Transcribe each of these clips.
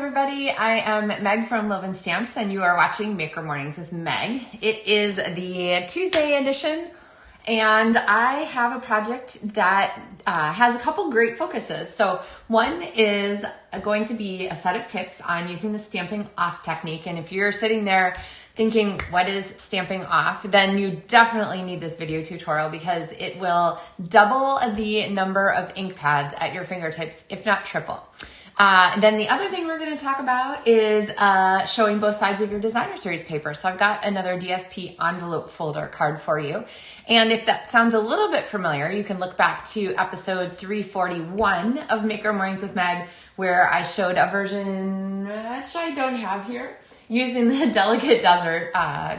everybody. I am Meg from Loven Stamps, and you are watching Maker Mornings with Meg. It is the Tuesday edition, and I have a project that has a couple great focuses. So one is going to be a set of tips on using the stamping off technique. And if you're sitting there thinking, what is stamping off? Then you definitely need this video tutorial because it will double the number of ink pads at your fingertips, if not triple. Then the other thing we're going to talk about is showing both sides of your designer series paper. So I've got another DSP Envelope Folder card for you. And if that sounds a little bit familiar, you can look back to episode 341 of Maker Mornings with Meg, where I showed a version, which I don't have here, using the Delicate Desert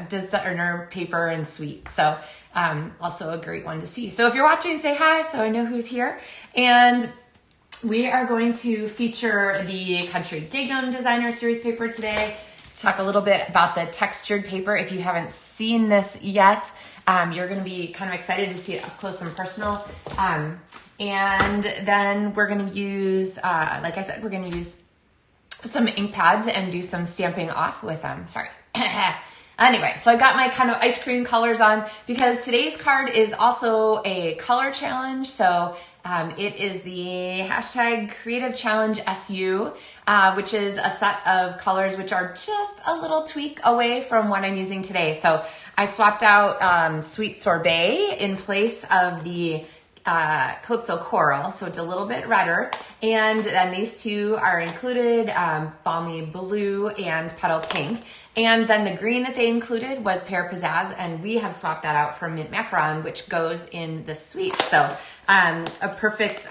designer paper and suite. So also a great one to see. So if you're watching, say hi so I know who's here. And we are going to feature the Country Gingham Designer Series paper today. Talk a little bit about the textured paper. If you haven't seen this yet, you're going to be kind of excited to see it up close and personal. And then we're going to use, like I said, we're going to use some ink pads and do some stamping off with them. Sorry. Anyway, so I got my kind of ice cream colors on because today's card is also a color challenge. So it is the hashtag Creative Challenge SU, which is a set of colors which are just a little tweak away from what I'm using today. So I swapped out Sweet Sorbet in place of the Calypso Coral, so it's a little bit redder. And then these two are included, Balmy Blue and Petal Pink. And then the green that they included was Pear Pizzazz, and we have swapped that out for Mint Macaron, which goes in the suite. So a perfect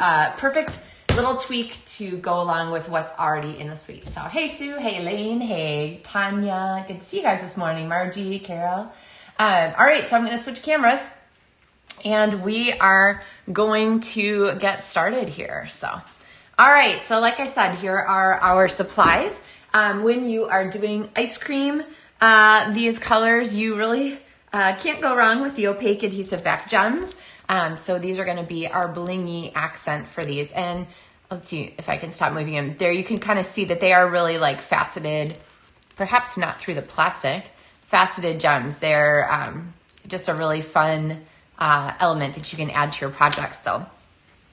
little tweak to go along with what's already in the suite. So hey Sue, hey Elaine, hey Tanya, good to see you guys this morning. Margie, Carol. All right, so I'm gonna switch cameras and we are going to get started here. So, all right, so like I said, here are our supplies. When you are doing ice cream, these colors, you really can't go wrong with the opaque adhesive back gems. So these are going to be our blingy accent for these. And let's see if I can stop moving them. There you can kind of see that they are really like faceted, perhaps not through the plastic, faceted gems. They're just a really fun element that you can add to your project. So,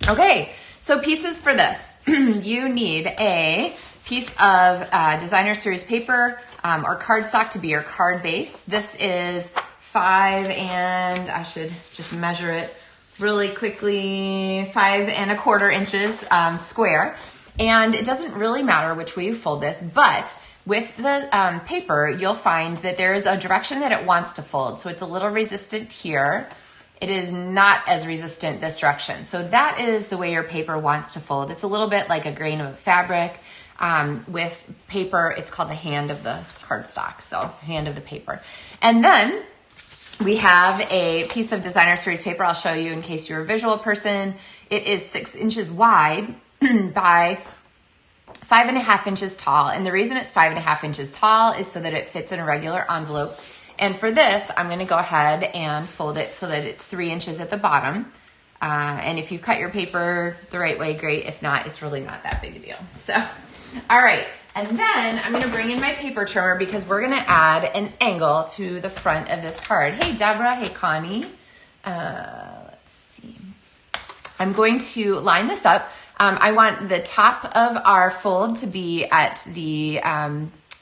okay, so pieces for this. You need a piece of designer series paper or cardstock to be your card base. This is 5 and I should just measure it really quickly, 5 1/4 inches square. And it doesn't really matter which way you fold this, but with the paper, you'll find that there is a direction that it wants to fold. So it's a little resistant here. It is not as resistant this direction. So that is the way your paper wants to fold. It's a little bit like a grain of fabric. With paper, it's called the hand of the cardstock. So hand of the paper. And then we have a piece of designer series paper. I'll show you in case you're a visual person. It is 6 inches wide by 5 1/2 inches tall. And the reason it's 5 1/2 inches tall is so that it fits in a regular envelope. And for this, I'm going to go ahead and fold it so that it's 3 inches at the bottom. And if you cut your paper the right way, great. If not, it's really not that big a deal. So, all right. And then I'm going to bring in my paper trimmer because we're going to add an angle to the front of this card. Hey, Deborah. Hey, Connie. Let's see. I'm going to line this up. I want the top of our fold to be at the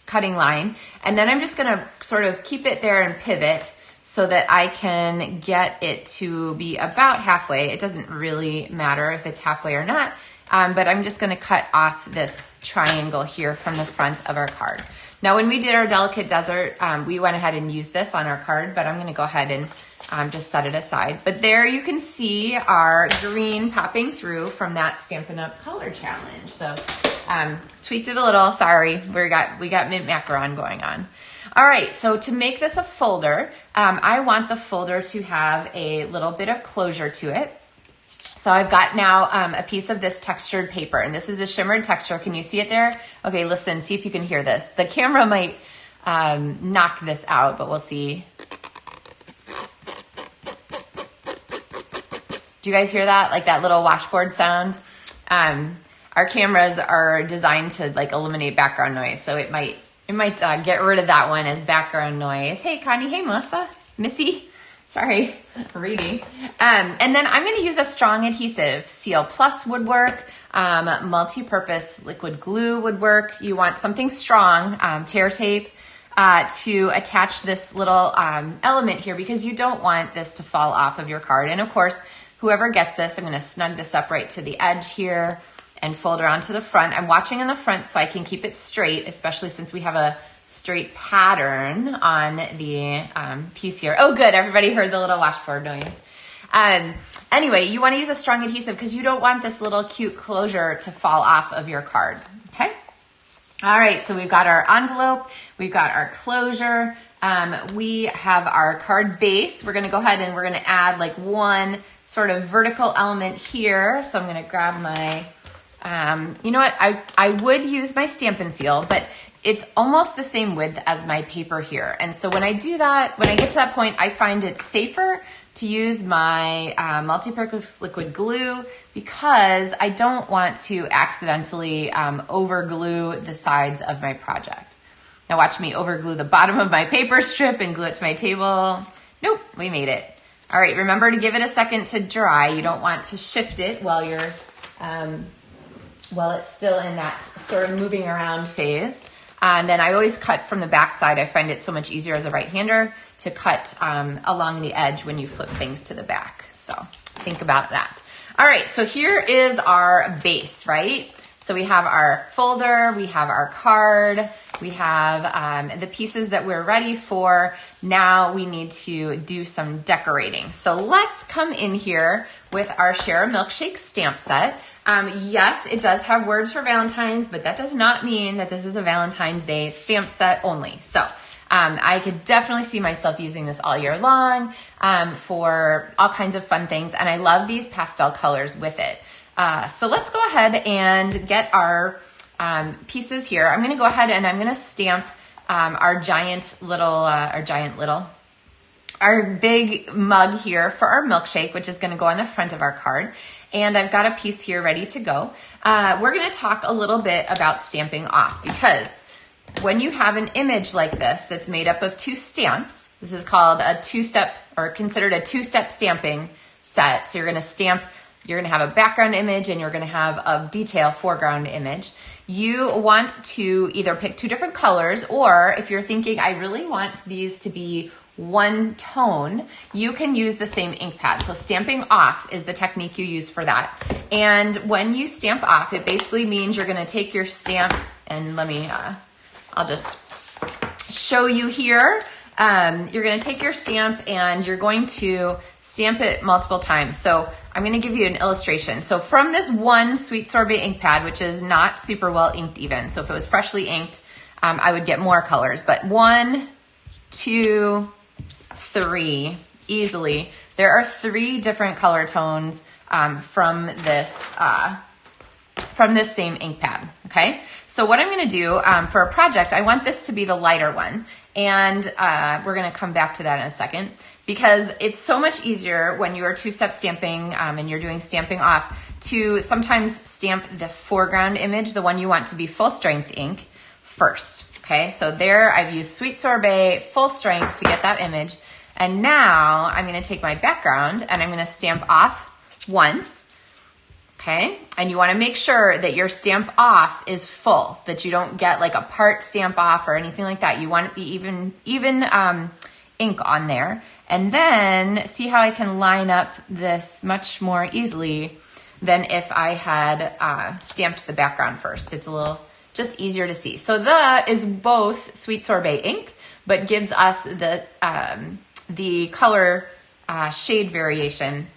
cutting line. And then I'm just going to sort of keep it there and pivot so that I can get it to be about halfway. It doesn't really matter if it's halfway or not. But I'm just going to cut off this triangle here from the front of our card. Now, when we did our Delicate Desert, we went ahead and used this on our card, but I'm going to go ahead and just set it aside. But there you can see our green popping through from that Stampin' Up! Color Challenge. So tweaked it a little. Sorry, we got Mint Macaron going on. All right, so to make this a folder, I want the folder to have a little bit of closure to it. So I've got now a piece of this textured paper, and this is a shimmered texture. Can you see it there? Okay, listen, see if you can hear this. The camera might knock this out, but we'll see. Do you guys hear that? Like that little washboard sound? our cameras are designed to like eliminate background noise. So it might get rid of that one as background noise. Hey, Connie. Hey, Melissa. Missy. Sorry, reading. And then I'm going to use a strong adhesive. Seal Plus would work. Multi-purpose liquid glue would work. You want something strong, tear tape, to attach this little element here because you don't want this to fall off of your card. And of course, whoever gets this, I'm going to snug this up right to the edge here and fold around to the front. I'm watching in the front so I can keep it straight, especially since we have a straight pattern on the piece here. Oh, good. Everybody heard the little washboard noise. Anyway, you want to use a strong adhesive because you don't want this little cute closure to fall off of your card. Okay. All right. So we've got our envelope. We've got our closure. We have our card base. We're going to go ahead and we're going to add like one sort of vertical element here. So I'm going to grab my, you know what? I would use my Stampin' seal, but it's almost the same width as my paper here. And so when I do that, when I get to that point, I find it safer to use my multi-purpose liquid glue because I don't want to accidentally over glue the sides of my project. Now watch me over glue the bottom of my paper strip and glue it to my table. Nope, we made it. All right, remember to give it a second to dry. You don't want to shift it while you're, while it's still in that sort of moving around phase. And then I always cut from the back side. I find it so much easier as a right-hander to cut along the edge when you flip things to the back. So think about that. All right, so here is our base, right? So we have our folder, we have our card, we have the pieces that we're ready for. Now we need to do some decorating. So let's come in here with our Share A Milkshake stamp set. Yes, it does have words for Valentine's, but that does not mean that this is a Valentine's Day stamp set only. So I could definitely see myself using this all year long for all kinds of fun things. And I love these pastel colors with it. So let's go ahead and get our pieces here. I'm going to go ahead and I'm going to stamp our big mug here for our milkshake, which is going to go on the front of our card. And I've got a piece here ready to go. We're going to talk a little bit about stamping off because when you have an image like this that's made up of two stamps, this is called a two-step or considered a two-step stamping set. So you're going to stamp, you're going to have a background image and you're going to have a detail foreground image. You want to either pick two different colors, or if you're thinking, I really want these to be one tone, you can use the same ink pad. So stamping off is the technique you use for that. And when you stamp off, it basically means you're going to take your stamp and I'll just show you here. You're going to take your stamp and you're going to stamp it multiple times. So I'm going to give you an illustration. So from this one Sweet Sorbet ink pad, which is not super well inked even. So if it was freshly inked, I would get more colors, but 1, 2, 3, easily. There are 3 different color tones from this same ink pad, okay? So what I'm gonna do for a project, I want this to be the lighter one, and we're gonna come back to that in a second, because it's so much easier when you are two-step stamping and you're doing stamping off to sometimes stamp the foreground image, the one you want to be full-strength ink, first, okay? So there I've used Sweet Sorbet full strength to get that image. And now I'm gonna take my background and I'm gonna stamp off once, okay? And you wanna make sure that your stamp off is full, that you don't get like a part stamp off or anything like that. You want the even ink on there. And then see how I can line up this much more easily than if I had stamped the background first. It's a little just easier to see. So that is both Sweet Sorbet ink, but gives us the color shade variation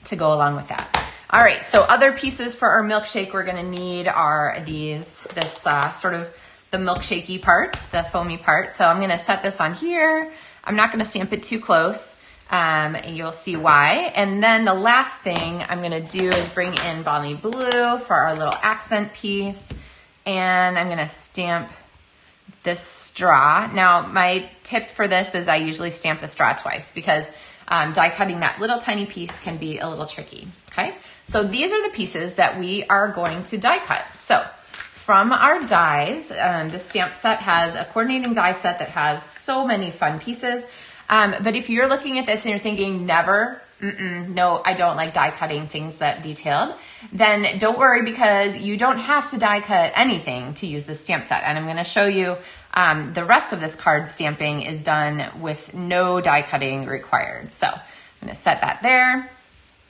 to go along with that. All right, so other pieces for our milkshake we're gonna need are this sort of the milkshakey part, the foamy part. So I'm gonna set this on here. I'm not gonna stamp it too close, and you'll see why. And then the last thing I'm gonna do is bring in Balmy Blue for our little accent piece. And I'm gonna stamp this straw. Now, my tip for this is I usually stamp the straw twice because die cutting that little tiny piece can be a little tricky, okay? So these are the pieces that we are going to die cut. So from our dies, the stamp set has a coordinating die set that has so many fun pieces. But if you're looking at this and you're thinking, never, no, I don't like die cutting things that detailed, then don't worry, because you don't have to die cut anything to use the stamp set. And I'm going to show you the rest of this card stamping is done with no die cutting required. So I'm going to set that there.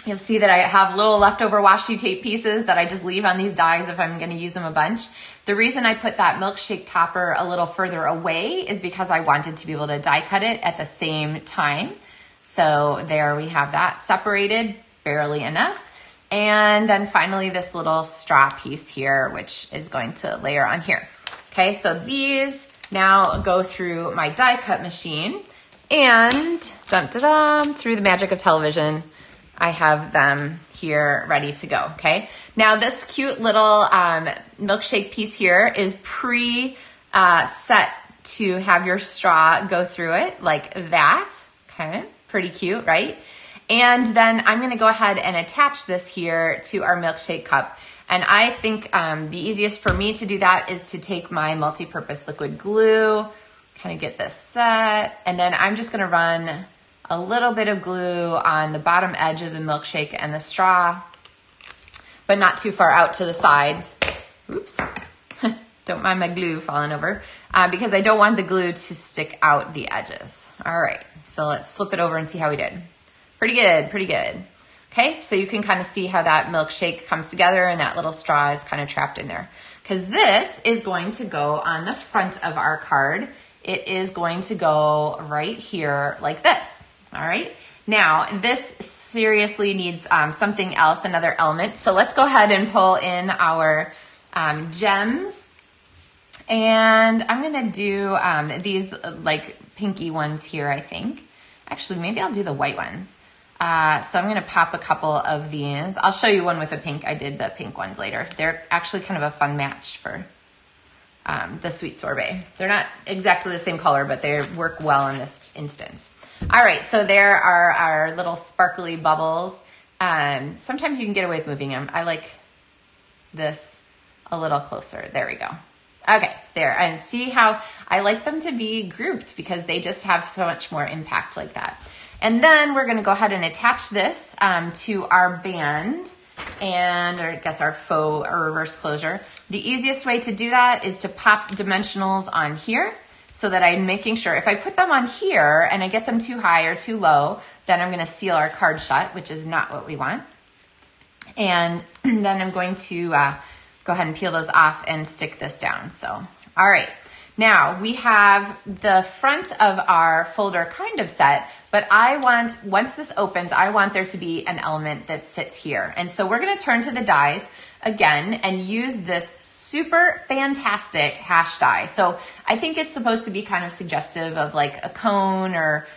You'll see that I have little leftover washi tape pieces that I just leave on these dies if I'm going to use them a bunch. The reason I put that milkshake topper a little further away is because I wanted to be able to die cut it at the same time. So there we have that separated barely enough. And then finally this little straw piece here, which is going to layer on here. Okay, so these now go through my die cut machine, and through the magic of television, I have them here ready to go, okay? Now this cute little milkshake piece here is set to have your straw go through it like that, okay? Pretty cute, right? And then I'm gonna go ahead and attach this here to our milkshake cup. And I think the easiest for me to do that is to take my multi-purpose liquid glue, kind of get this set, and then I'm just gonna run a little bit of glue on the bottom edge of the milkshake and the straw, but not too far out to the sides. Oops, don't mind my glue falling over, because I don't want the glue to stick out the edges. All right, so let's flip it over and see how we did. Pretty good, pretty good. Okay, so you can kind of see how that milkshake comes together and that little straw is kind of trapped in there. Because this is going to go on the front of our card. It is going to go right here like this. All right, now this seriously needs something else, another element. So let's go ahead and pull in our gems. And I'm gonna do these like pinky ones here, I think. Actually, maybe I'll do the white ones. So I'm gonna pop a couple of these. I'll show you one with a pink. I did the pink ones later. They're actually kind of a fun match for the sweet sorbet. They're not exactly the same color, but they work well in this instance. All right, so there are our little sparkly bubbles. Sometimes you can get away with moving them. I like this a little closer. There we go. Okay, there. And see how I like them to be grouped because they just have so much more impact like that. And then we're going to go ahead and attach this to our band and, or I guess our faux or reverse closure. The easiest way to do that is to pop dimensionals on here, so that I'm making sure if I put them on here and I get them too high or too low, then I'm gonna seal our card shut, which is not what we want. And then I'm going to go ahead and peel those off and stick this down. So, all right. Now we have the front of our folder kind of set, but I want, once this opens, I want there to be an element that sits here. And so we're gonna turn to the dies again and use this super fantastic hash die. So I think it's supposed to be kind of suggestive of like a cone, or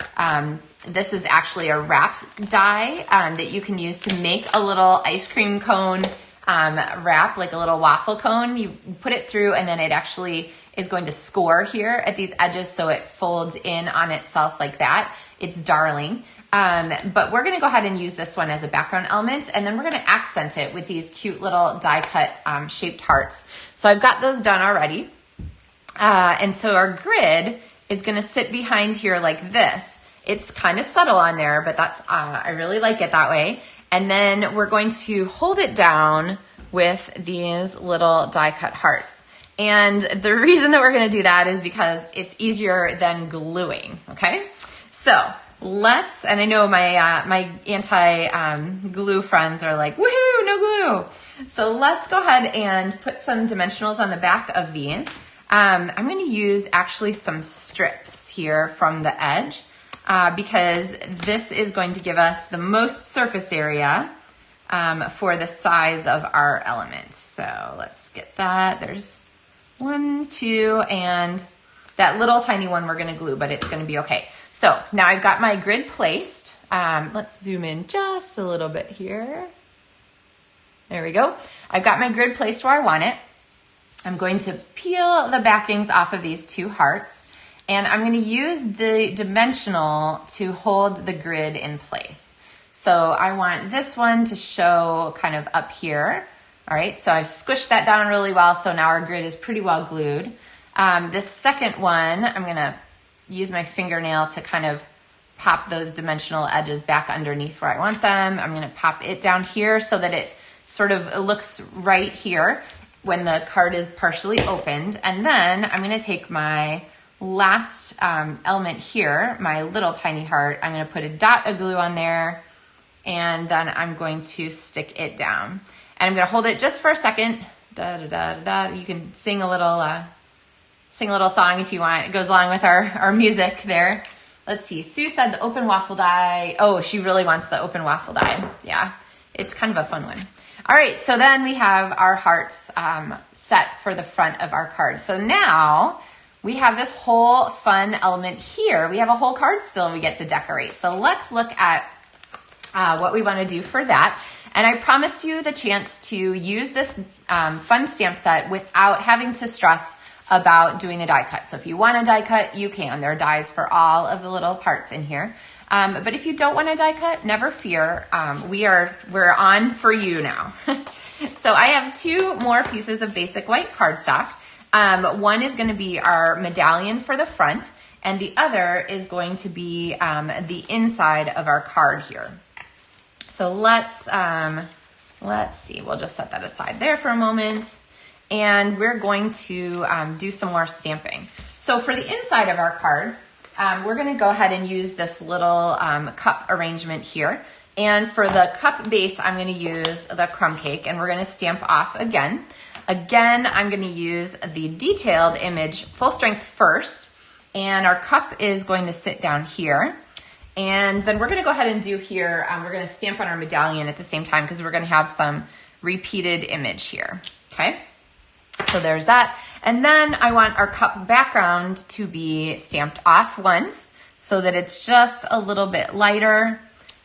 this is actually a wrap die that you can use to make a little ice cream cone wrap, like a little waffle cone. You put it through and then it actually is going to score here at these edges so it folds in on itself like that. It's darling. But we're gonna go ahead and use this one as a background element, and then we're gonna accent it with these cute little die cut shaped hearts. So I've got those done already. And so our grid is gonna sit behind here like this. It's kind of subtle on there, but that's, I really like it that way. And then we're going to hold it down with these little die cut hearts. And the reason that we're gonna do that is because it's easier than gluing, okay? So let's, and I know my my anti-glue friends are like, woohoo, no glue. So let's go ahead and put some dimensionals on the back of these. I'm gonna use actually some strips here from the edge because this is going to give us the most surface area for the size of our element. So let's get that. There's 1, 2, and that little tiny one we're gonna glue, but it's gonna be okay. So now I've got my grid placed. Let's zoom in just a little bit here. There we go. I've got my grid placed where I want it. I'm going to peel the backings off of these two hearts. And I'm gonna use the dimensional to hold the grid in place. So I want this one to show kind of up here. All right, so I've squished that down really well, so now our grid is pretty well glued. This second one, I'm gonna use my fingernail to kind of pop those dimensional edges back underneath where I want them. I'm gonna pop it down here so that it sort of looks right here when the card is partially opened. And then I'm gonna take my last element here, my little tiny heart, I'm gonna put a dot of glue on there, and then I'm going to stick it down. And I'm gonna hold it just for a second. Da, da, da, da, da. You can sing a little song if you want. It goes along with our music there. Let's see, Sue said the open waffle die. Oh, she really wants the open waffle die. Yeah, it's kind of a fun one. All right, so then we have our hearts set for the front of our card. So now we have this whole fun element here. We have a whole card still we get to decorate. So let's look at what we want to do for that. And I promised you the chance to use this fun stamp set without having to stress about doing the die cut. So if you want to die cut, you can. There are dies for all of the little parts in here. But if you don't want to die cut, never fear. We're on for you now. So I have two more pieces of basic white cardstock. One is going to be our medallion for the front, and the other is going to be the inside of our card here. So let's see, we'll just set that aside there for a moment. And we're going to do some more stamping. So for the inside of our card, we're gonna go ahead and use this little cup arrangement here. And for the cup base, I'm gonna use the crumb cake, and we're gonna stamp off again. Again, I'm gonna use the detailed image full strength first, and our cup is going to sit down here. And then we're gonna go ahead and do here, we're gonna stamp on our medallion at the same time because we're gonna have some repeated image here, okay? So there's that. And then I want our cup background to be stamped off once so that it's just a little bit lighter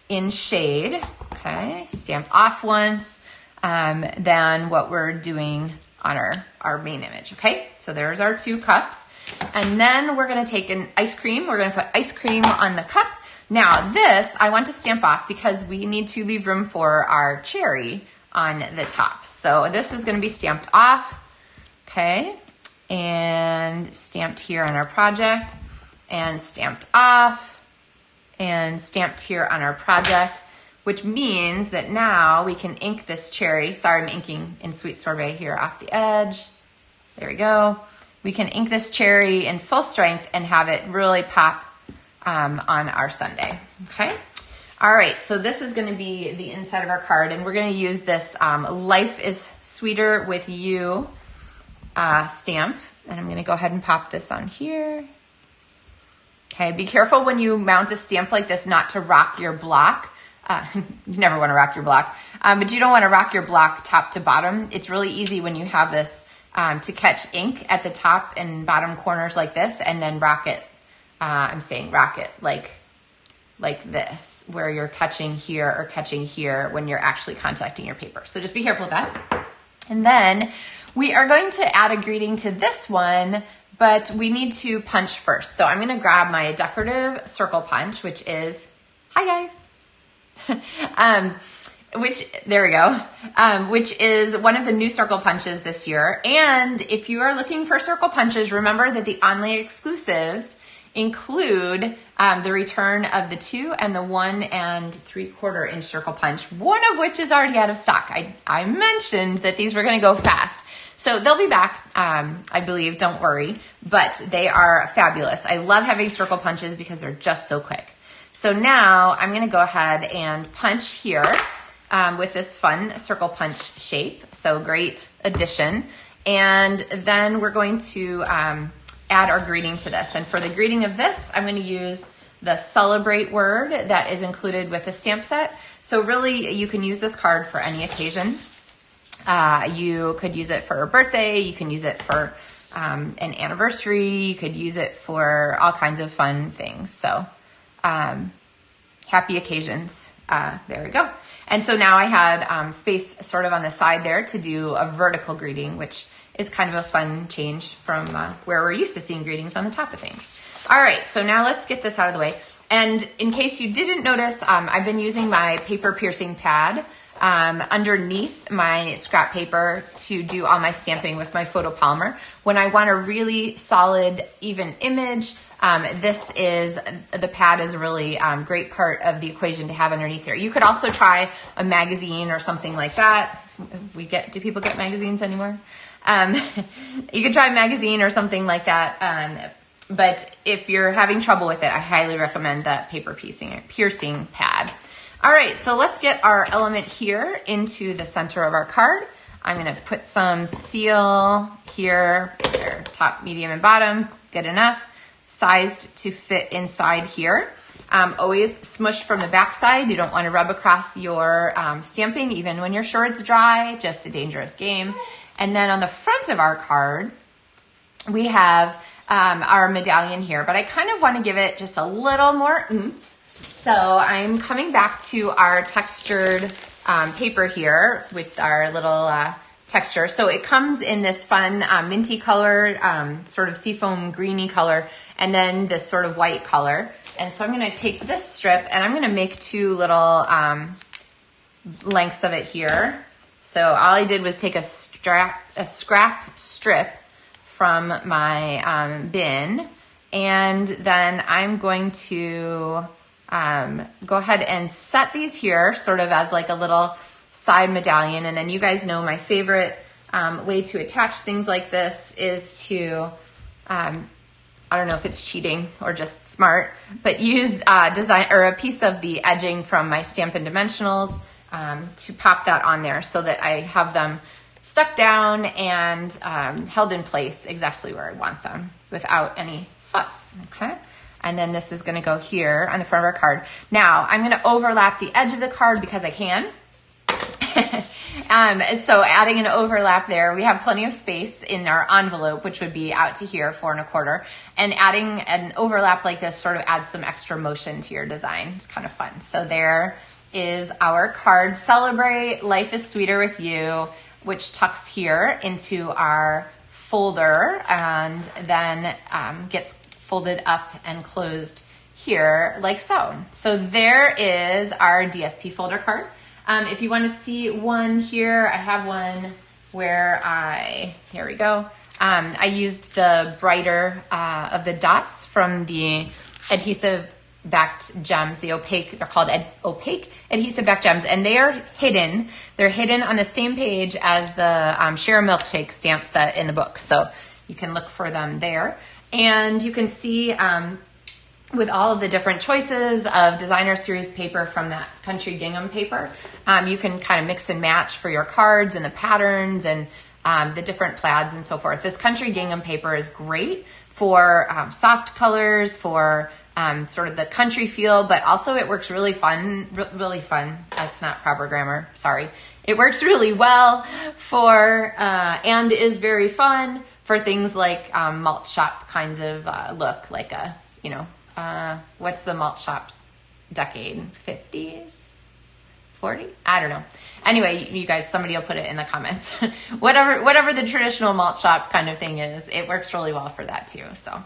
in shade, okay? Stamped off once than what we're doing on our main image, okay? So there's our two cups. And then we're gonna take an ice cream. We're gonna put ice cream on the cup. Now this, I want to stamp off because we need to leave room for our cherry on the top. So this is gonna be stamped off, okay? And stamped here on our project, and stamped off, and stamped here on our project, which means that now we can ink this cherry. Sorry, I'm inking in Sweet Sorbet here off the edge. There we go. We can ink this cherry in full strength and have it really pop on our sundae, okay? All right, so this is gonna be the inside of our card, and we're gonna use this Life is Sweeter with You stamp, and I'm gonna go ahead and pop this on here. Okay, be careful when you mount a stamp like this not to rock your block. You never wanna rock your block, but you don't wanna rock your block top to bottom. It's really easy when you have this to catch ink at the top and bottom corners like this, and then rock it, I'm saying rock it like this, where you're catching here or catching here when you're actually contacting your paper. So just be careful with that. And then we are going to add a greeting to this one, but we need to punch first. So I'm gonna grab my decorative circle punch, which is, hi guys. There we go, which is one of the new circle punches this year. And if you are looking for circle punches, remember that the online exclusives include the return of the 2 and the 1 3/4 inch circle punch, one of which is already out of stock. I mentioned that these were gonna go fast. So they'll be back, I believe, don't worry, but they are fabulous. I love having circle punches because they're just so quick. So now I'm gonna go ahead and punch here with this fun circle punch shape. So great addition. And then we're going to add our greeting to this. And for the greeting of this, I'm gonna use the celebrate word that is included with the stamp set. So really, you can use this card for any occasion. You could use it for a birthday, you can use it for an anniversary, you could use it for all kinds of fun things. So happy occasions, there we go. And so now I had space sort of on the side there to do a vertical greeting, which is kind of a fun change from where we're used to seeing greetings on the top of things. All right, so now let's get this out of the way. And in case you didn't notice, I've been using my paper piercing pad underneath my scrap paper to do all my stamping with my photopolymer. When I want a really solid, even image, the pad is a really great part of the equation to have underneath here. You could also try a magazine or something like that. Do people get magazines anymore? You could try a magazine or something like that. But if you're having trouble with it, I highly recommend that paper piercing pad. All right, so let's get our element here into the center of our card. I'm gonna put some seal here, there, top, medium, and bottom, good enough, sized to fit inside here. Always smush from the back side. You don't wanna rub across your stamping, even when you're sure it's dry, just a dangerous game. And then on the front of our card, we have our medallion here, but I kind of want to give it just a little more oomph. So I'm coming back to our textured paper here with our little texture. So it comes in this fun minty color, sort of seafoam greeny color, and then this sort of white color. And so I'm going to take this strip and I'm going to make two little lengths of it here. So all I did was take a scrap strip from my bin, and then I'm going to go ahead and set these here sort of as like a little side medallion. And then you guys know my favorite way to attach things like this is to, I don't know if it's cheating or just smart, but use design or a piece of the edging from my Stampin' Dimensionals to pop that on there so that I have them stuck down and held in place exactly where I want them without any fuss, okay? And then this is gonna go here on the front of our card. Now, I'm gonna overlap the edge of the card because I can. So adding an overlap there, we have plenty of space in our envelope, which would be out to here, 4 1/4. And adding an overlap like this sort of adds some extra motion to your design. It's kind of fun. So there is our card, Celebrate Life is Sweeter with You, which tucks here into our folder and then gets folded up and closed here like so. So there is our DSP folder card. If you want to see one here, I have one where here we go. I used the brighter of the dots from the adhesive backed gems, the opaque, they're called opaque adhesive backed gems, and they are hidden. They're hidden on the same page as the Share A Milkshake stamp set in the book. So you can look for them there. And you can see with all of the different choices of designer series paper from that country gingham paper, you can kind of mix and match for your cards and the patterns and the different plaids and so forth. This country gingham paper is great for soft colors, for sort of the country feel, but also it works really fun. That's not proper grammar, sorry. It works really well for, and is very fun for things like malt shop kinds of look, like a, you know, what's the malt shop decade? 50s? 40? I don't know. Anyway, you guys, somebody will put it in the comments. whatever the traditional malt shop kind of thing is, it works really well for that too. So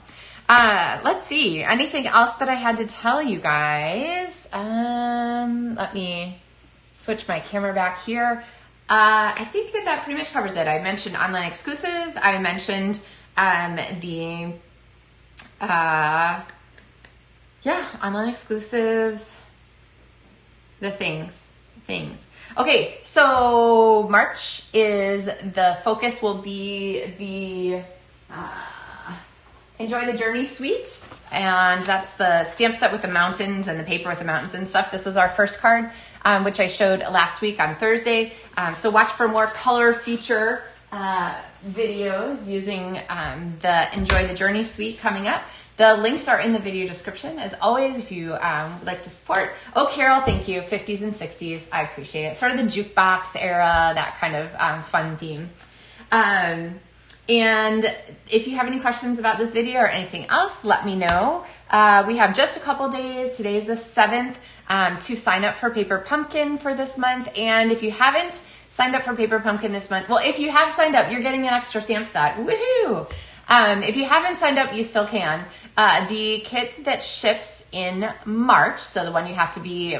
let's see, anything else that I had to tell you guys? Let me switch my camera back here. I think that pretty much covers it. I mentioned online exclusives. I mentioned online exclusives, the things. Okay, so March is the focus will be the Enjoy the Journey suite, and that's the stamp set with the mountains and the paper with the mountains and stuff. This was our first card, which I showed last week on Thursday. So watch for more color feature videos using the Enjoy the Journey suite coming up. The links are in the video description. As always, if you would like to support. Oh, Carol, thank you. 50s and 60s. I appreciate it. Sort of the jukebox era, that kind of fun theme. And if you have any questions about this video or anything else, let me know. We have just a couple days. Today's the 7th to sign up for Paper Pumpkin for this month. And if you haven't signed up for Paper Pumpkin this month, well, if you have signed up, you're getting an extra stamp set. Woohoo! If you haven't signed up, you still can. The kit that ships in March, so the one you have to be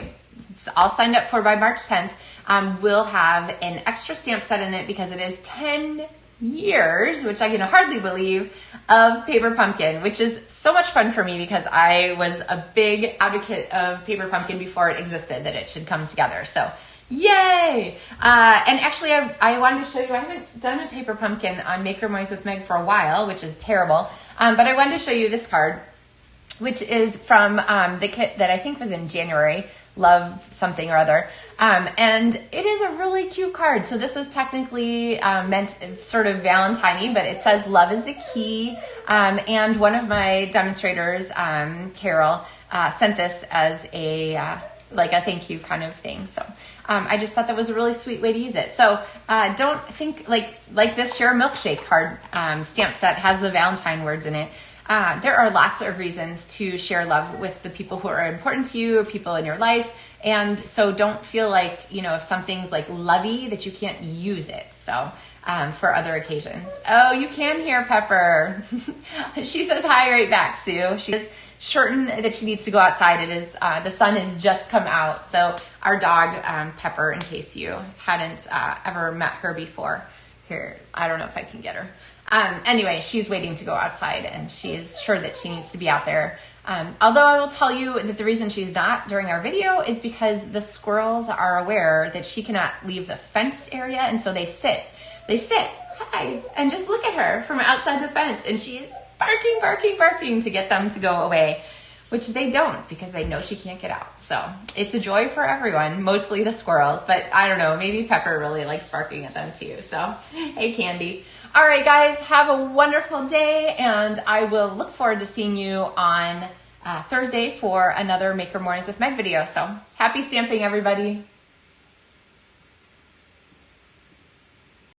all signed up for by March 10th, will have an extra stamp set in it because it is 10 years, which I can hardly believe, of Paper Pumpkin, which is so much fun for me because I was a big advocate of Paper Pumpkin before it existed, that it should come together. So yay! And actually I wanted to show you, I haven't done a Paper Pumpkin on Maker Mornings with Meg for a while, which is terrible. But I wanted to show you this card, which is from the kit that I think was in January, Love something or other. And it is a really cute card. So this is technically meant sort of Valentine-y, but it says love is the key. And one of my demonstrators, Carol, sent this as a like a thank you kind of thing. So I just thought that was a really sweet way to use it. So don't think like this Share A Milkshake card stamp set has the Valentine words in it. There are lots of reasons to share love with the people who are important to you or people in your life. And so don't feel like, you know, if something's like lovey that you can't use it. So for other occasions. Oh, you can hear Pepper. She says hi right back, Sue. She is certain that she needs to go outside. It is the sun has just come out. So our dog, Pepper, in case you hadn't ever met her before. Here, I don't know if I can get her. Anyway, she's waiting to go outside and she is sure that she needs to be out there. Although I will tell you that the reason she's not during our video is because the squirrels are aware that she cannot leave the fence area, and so they sit, hi, and just look at her from outside the fence, and she is barking, barking, barking to get them to go away, which they don't because they know she can't get out. So it's a joy for everyone, mostly the squirrels, but I don't know, maybe Pepper really likes barking at them too. So, hey Candy. All right, guys, have a wonderful day, and I will look forward to seeing you on Thursday for another Maker Mornings with Meg video. So happy stamping, everybody.